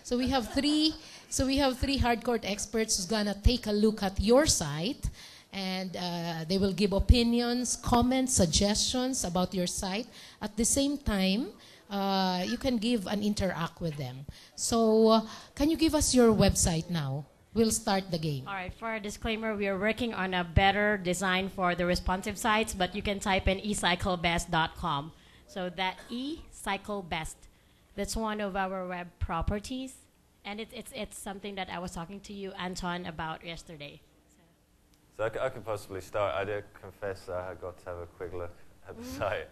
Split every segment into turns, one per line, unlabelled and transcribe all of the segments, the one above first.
So we have three. So we have three hardcore experts who's gonna take a look at your site, and they will give opinions, comments, suggestions about your site. At the same time, you can give and interact with them. So can you give us your website now? We'll start the game.
All right, for a disclaimer, we are working on a better design for the responsive sites, but you can type in ecyclebest.com. So that eCycleBest, that's one of our web properties. And it's something that I was talking to you, Anton, about yesterday.
So I can possibly start. I do confess I got to have a quick look at the site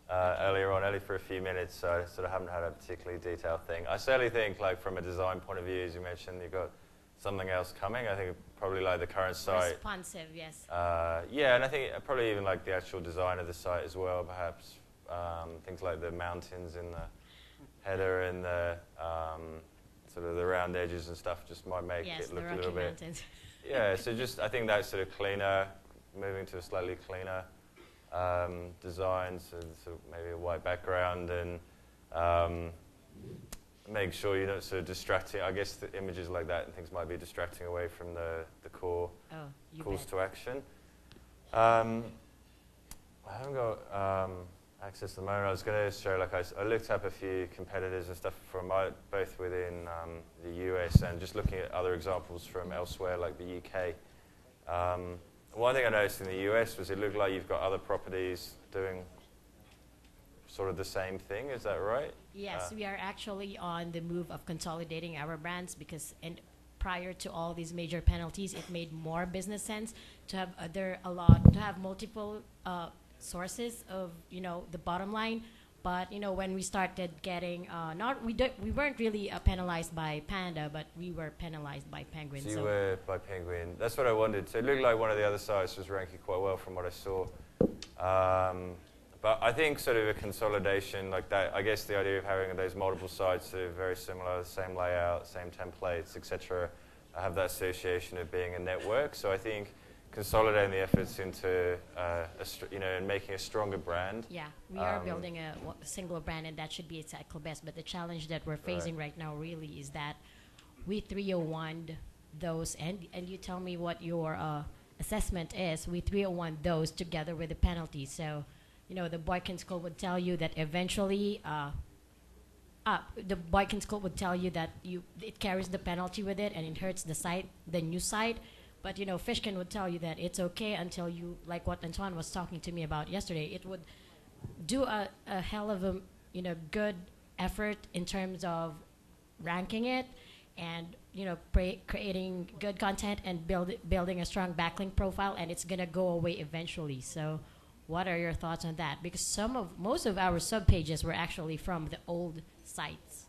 earlier on, only for a few minutes, so I sort of haven't had a particularly detailed thing. I certainly think, like, from a design point of view, as you mentioned, you've got something else coming. I think probably like the current site.
Responsive, yes.
Yeah, and I think probably even like the actual design of the site as well, perhaps. Things like the mountains in the header and the sort of the round edges and stuff just might make it look a little bit.
Mountains.
Yeah, so just I think that's sort of cleaner, moving to a slightly cleaner design, so sort of maybe a white background, and make sure you're not sort of distracting. I guess the images like that and things might be distracting away from the core calls to action. I haven't got access at the moment. I was going to show, like, I looked up a few competitors and stuff from both within the US and just looking at other examples from elsewhere, like the UK. One thing I noticed in the US was it looked like you've got other properties doing sort of the same thing. Is that right?
Yes, we are actually on the move of consolidating our brands because prior to all these major penalties, it made more business sense to have multiple sources of, the bottom line. But when we started getting we weren't really penalized by Panda, but we were penalized by Penguin.
So you were by Penguin. That's what I wondered. So it looked like one of the other sites was ranking quite well from what I saw. But I think sort of a consolidation like that, I guess the idea of having those multiple sites that are very similar, same layout, same templates, etc., have that association of being a network. So I think consolidating the efforts into, and making a stronger brand.
Yeah, we are building a single brand, and that should be CycleBest. But the challenge that we're facing right now really is that we 301 those, and you tell me what your assessment is. We 301 those together with the penalties. So, the Boykins Code would tell you that eventually, the Boykins Code would tell you that it carries the penalty with it, and it hurts the new site. But, Fishkin would tell you that it's okay until you, like what Antoine was talking to me about yesterday, it would do a hell of a, good effort in terms of ranking it and, creating good content and building a strong backlink profile, and it's going to go away eventually. So what are your thoughts on that? Because most of our subpages were actually from the old sites.